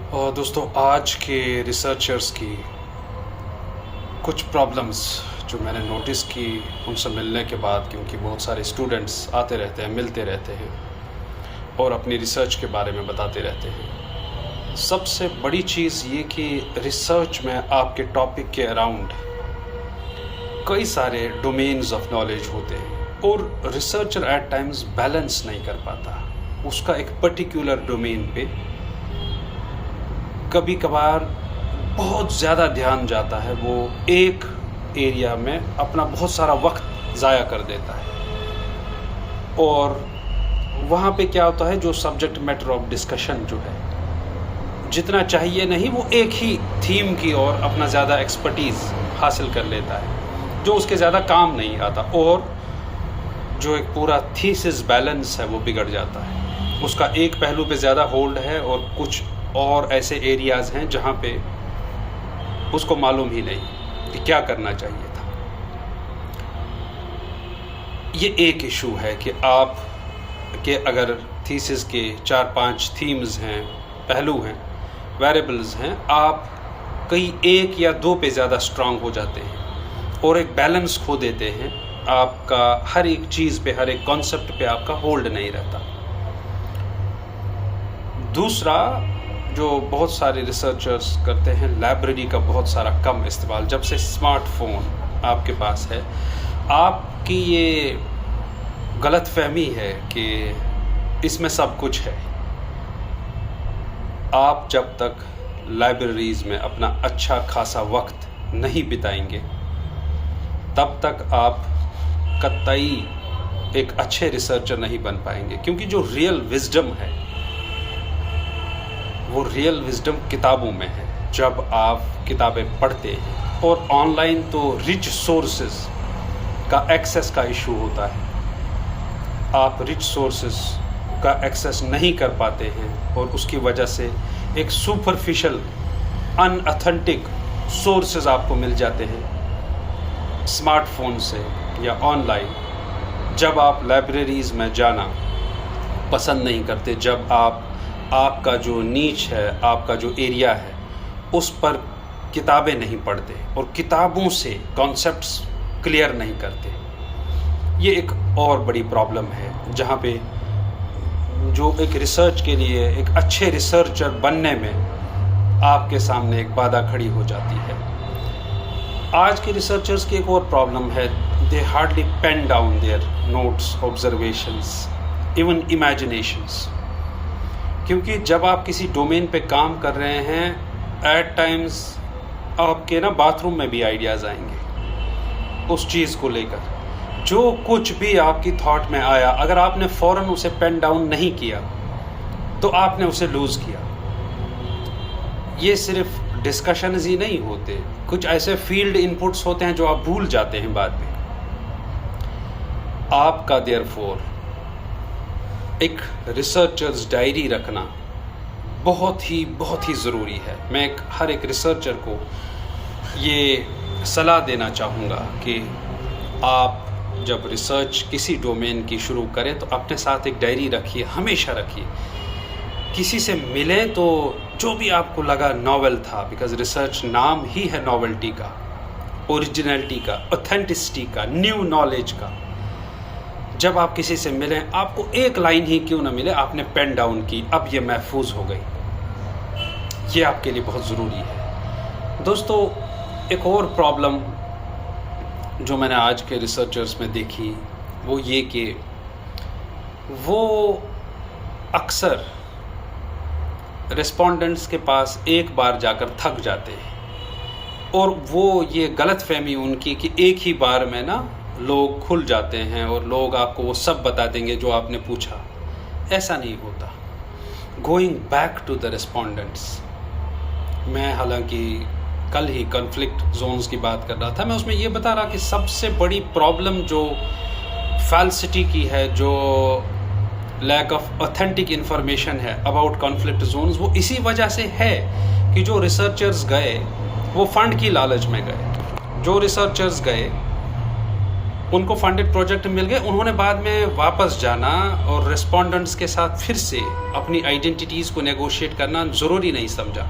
और दोस्तों आज के रिसर्चर्स की कुछ प्रॉब्लम्स जो मैंने नोटिस की उनसे मिलने के बाद, क्योंकि बहुत सारे स्टूडेंट्स आते रहते हैं, मिलते रहते हैं और अपनी रिसर्च के बारे में बताते रहते हैं। सबसे बड़ी चीज़ ये कि रिसर्च में आपके टॉपिक के अराउंड कई सारे डोमेन्स ऑफ नॉलेज होते हैं और रिसर्चर एट टाइम्स बैलेंस नहीं कर पाता। उसका एक पर्टिकुलर डोमेन पे कभी कभार बहुत ज़्यादा ध्यान जाता है, वो एक एरिया में अपना बहुत सारा वक्त ज़ाया कर देता है और वहाँ पे क्या होता है, जो सब्जेक्ट मैटर ऑफ डिस्कशन जो है जितना चाहिए नहीं, वो एक ही थीम की ओर अपना ज़्यादा एक्सपर्टीज़ हासिल कर लेता है जो उसके ज़्यादा काम नहीं आता और जो एक पूरा थीसिस बैलेंस है वो बिगड़ जाता है। उसका एक पहलू पे ज़्यादा होल्ड है और कुछ और ऐसे एरियाज़ हैं जहाँ पे उसको मालूम ही नहीं कि क्या करना चाहिए था। ये एक इशू है कि आप के अगर थीसिस के 4-5 थीम्स हैं, पहलू हैं, वेरिएबल्स हैं, आप कहीं एक या दो पे ज़्यादा स्ट्रांग हो जाते हैं और एक बैलेंस खो देते हैं। आपका हर एक चीज़ पे, हर एक कॉन्सेप्ट पे आपका होल्ड नहीं रहता। दूसरा जो बहुत सारे रिसर्चर्स करते हैं, लाइब्रेरी का बहुत सारा कम इस्तेमाल। जब से स्मार्टफोन आपके पास है, आपकी ये गलतफहमी है कि इसमें सब कुछ है। आप जब तक लाइब्रेरीज़ में अपना अच्छा खासा वक्त नहीं बिताएंगे तब तक आप कतई एक अच्छे रिसर्चर नहीं बन पाएंगे, क्योंकि जो रियल विजडम है वो रियल विजडम किताबों में है। जब आप किताबें पढ़ते हैं और ऑनलाइन तो रिच सोर्सेज का एक्सेस का इशू होता है, आप रिच सोर्सेज का एक्सेस नहीं कर पाते हैं और उसकी वजह से एक सुपरफिशियल अनऑथेंटिक सोर्सेज आपको मिल जाते हैं स्मार्टफोन से या ऑनलाइन। जब आप लाइब्रेरीज़ में जाना पसंद नहीं करते, जब आपका जो नीच है, आपका जो एरिया है, उस पर किताबें नहीं पढ़ते और किताबों से कॉन्सेप्ट्स क्लियर नहीं करते, ये एक और बड़ी प्रॉब्लम है जहाँ पे जो एक रिसर्च के लिए, एक अच्छे रिसर्चर बनने में आपके सामने एक बाधा खड़ी हो जाती है। आज के रिसर्चर्स की एक और प्रॉब्लम है, they hardly pen down their notes, observations, even imaginations. क्योंकि जब आप किसी डोमेन पे काम कर रहे हैं, एट टाइम्स आपके ना बाथरूम में भी आइडियाज़ आएंगे उस चीज़ को लेकर। जो कुछ भी आपकी थॉट में आया, अगर आपने फ़ौरन उसे पेन डाउन नहीं किया तो आपने उसे लूज़ किया। ये सिर्फ डिस्कशंस ही नहीं होते, कुछ ऐसे फील्ड इनपुट्स होते हैं जो आप भूल जाते हैं बाद में। आपका देयरफॉर एक रिसर्चर्स डायरी रखना बहुत ही ज़रूरी है। मैं हर एक रिसर्चर को ये सलाह देना चाहूँगा कि आप जब रिसर्च किसी डोमेन की शुरू करें तो अपने साथ एक डायरी रखिए, हमेशा रखिए। किसी से मिलें तो जो भी आपको लगा नॉवेल था, बिकॉज रिसर्च नाम ही है नॉवेल्टी का, ओरिजिनलिटी का, ऑथेंटिसिटी का, न्यू नॉलेज का। जब आप किसी से मिलें, आपको एक लाइन ही क्यों ना मिले, आपने पेन डाउन की, अब ये महफूज हो गई। ये आपके लिए बहुत ज़रूरी है। दोस्तों, एक और प्रॉब्लम जो मैंने आज के रिसर्चर्स में देखी वो ये कि वो अक्सर रिस्पोंडेंट्स के पास एक बार जाकर थक जाते हैं और वो ये गलतफहमी उनकी कि एक ही बार में ना लोग खुल जाते हैं और लोग आपको वो सब बता देंगे जो आपने पूछा। ऐसा नहीं होता। Going back to the respondents, मैं हालांकि कल ही कॉन्फ्लिक्ट जोन्स की बात कर रहा था, मैं उसमें ये बता रहा कि सबसे बड़ी प्रॉब्लम जो फैल्सिटी की है, जो लैक ऑफ ऑथेंटिक इन्फॉर्मेशन है अबाउट कॉन्फ्लिक्ट जोन्स, वो इसी वजह से है कि जो रिसर्चर्स गए वो फंड की लालच में गए। जो रिसर्चर्स गए उनको फंडेड प्रोजेक्ट मिल गए, उन्होंने बाद में वापस जाना और रिस्पोंडेंट्स के साथ फिर से अपनी आइडेंटिटीज़ को नेगोशिएट करना ज़रूरी नहीं समझा।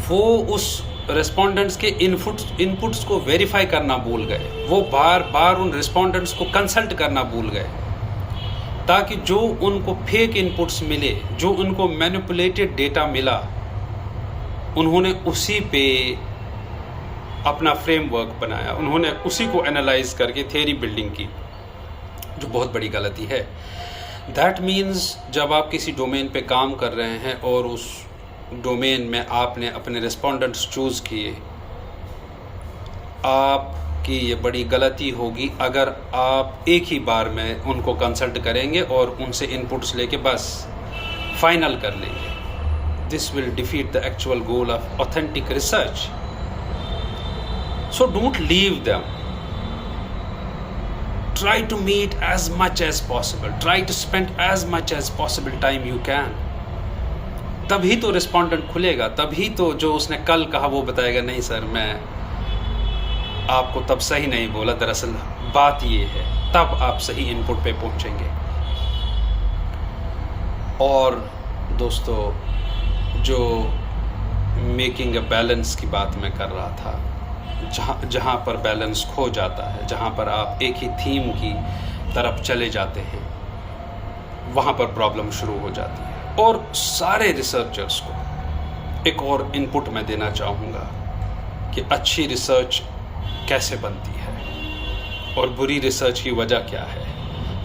वो उस रिस्पोंडेंट्स के इनपुट्स को वेरीफाई करना भूल गए। वो बार बार उन रिस्पोंडेंट्स को कंसल्ट करना भूल गए, ताकि जो उनको फेक इनपुट्स मिले, जो उनको मैनिपुलेटेड डेटा मिला, उन्होंने उसी पे अपना फ्रेमवर्क बनाया, उन्होंने उसी को एनालाइज करके थ्योरी बिल्डिंग की, जो बहुत बड़ी गलती है। दैट मीन्स जब आप किसी डोमेन पे काम कर रहे हैं और उस डोमेन में आपने अपने रिस्पोंडेंट्स चूज़ किए, आपकी ये बड़ी गलती होगी अगर आप एक ही बार में उनको कंसल्ट करेंगे और उनसे इनपुट्स लेके बस फाइनल कर लेंगे। This will defeat the actual goal of authentic research. So don't leave them. Try to meet as much as possible. Try to spend as much as possible time you can. तभी तो respondent खुलेगा, तभी तो जो उसने कल कहा वो बताएगा, नहीं सर मैं आपको तब सही नहीं बोला, दरअसल बात ये है, तब आप सही इनपुट पे पहुंचेंगे। और दोस्तों, जो मेकिंग अ बैलेंस की बात मैं कर रहा था, जहाँ पर बैलेंस खो जाता है, जहाँ पर आप एक ही थीम की तरफ चले जाते हैं, वहाँ पर प्रॉब्लम शुरू हो जाती है। और सारे रिसर्चर्स को एक और इनपुट मैं देना चाहूँगा कि अच्छी रिसर्च कैसे बनती है और बुरी रिसर्च की वजह क्या है।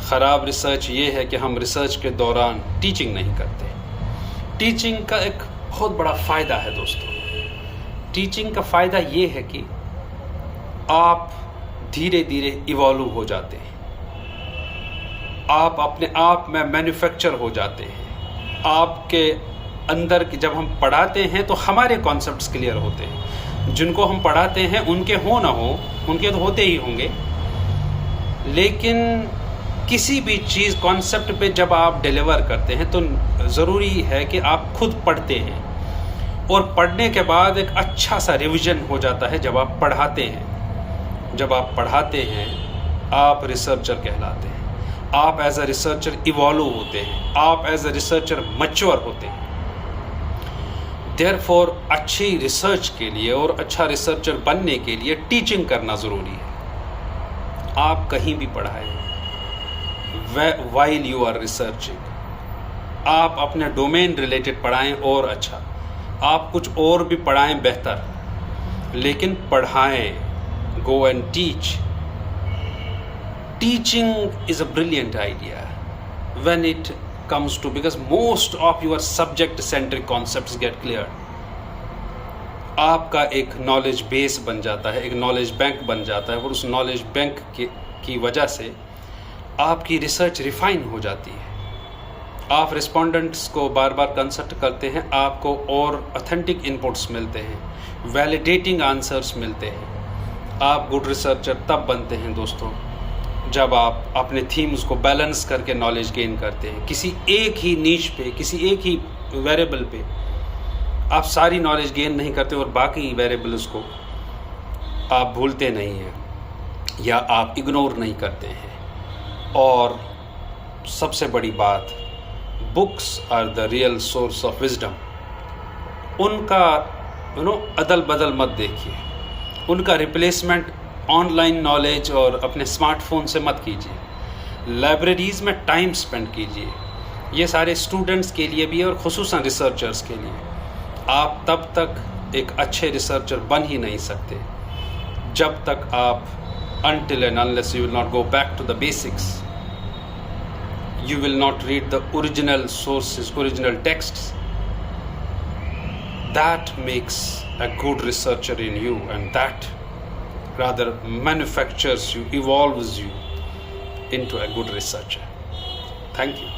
ख़राब रिसर्च ये है कि हम रिसर्च के दौरान टीचिंग नहीं करते। टीचिंग का एक बहुत बड़ा फ़ायदा है दोस्तों। टीचिंग का फ़ायदा ये है कि आप धीरे धीरे इवॉल्व हो जाते हैं, आप अपने आप में मैन्युफैक्चर हो जाते हैं। आपके अंदर की जब हम पढ़ाते हैं तो हमारे कॉन्सेप्ट्स क्लियर होते हैं। जिनको हम पढ़ाते हैं उनके हो ना हो, उनके तो होते ही होंगे, लेकिन किसी भी चीज़ कॉन्सेप्ट पे जब आप डिलीवर करते हैं तो ज़रूरी है कि आप खुद पढ़ते हैं, और पढ़ने के बाद एक अच्छा सा रिवीजन हो जाता है जब आप पढ़ाते हैं। जब आप पढ़ाते हैं आप रिसर्चर कहलाते हैं, आप एज अ रिसर्चर इवॉल्व होते हैं, आप एज अ रिसर्चर मैच्योर होते हैं। देयरफॉर अच्छी रिसर्च के लिए और अच्छा रिसर्चर बनने के लिए टीचिंग करना ज़रूरी है। आप कहीं भी पढ़ाएं, व्हाइल यू आर रिसर्चिंग, आप अपने डोमेन रिलेटेड पढ़ाएं और अच्छा, आप कुछ और भी पढ़ाएं बेहतर, लेकिन पढ़ाएं। Go and teach. Teaching is a brilliant idea when it comes to, because most of your subject centric concepts get cleared. आपका एक नॉलेज बेस बन जाता है, एक नॉलेज बैंक बन जाता है, और उस नॉलेज बैंक की वजह से आपकी रिसर्च रिफाइन हो जाती है। आप रिस्पोंडेंट्स को बार बार कंसल्ट करते हैं, आपको और ऑथेंटिक इनपुट्स मिलते हैं, वैलिडेटिंग आंसर्स मिलते हैं। आप गुड रिसर्चर तब बनते हैं दोस्तों जब आप अपने थीम्स को बैलेंस करके नॉलेज गेन करते हैं। किसी एक ही नीश पे, किसी एक ही वेरिएबल पे आप सारी नॉलेज गेन नहीं करते और बाकी वेरिएबल्स को आप भूलते नहीं हैं या आप इग्नोर नहीं करते हैं। और सबसे बड़ी बात, books are the real source of wisdom. उनका अदल बदल मत देखिए, उनका रिप्लेसमेंट ऑनलाइन नॉलेज और अपने स्मार्टफोन से मत कीजिए। लाइब्रेरीज़ में टाइम स्पेंड कीजिए। ये सारे स्टूडेंट्स के लिए भी और ख़ुसूसन रिसर्चर्स के लिए। आप तब तक एक अच्छे रिसर्चर बन ही नहीं सकते जब तक आप until and unless you will not go back to the basics, you will not read the original sources, original texts. That makes a good researcher in you, and that rather manufactures you, evolves you into a good researcher. Thank you.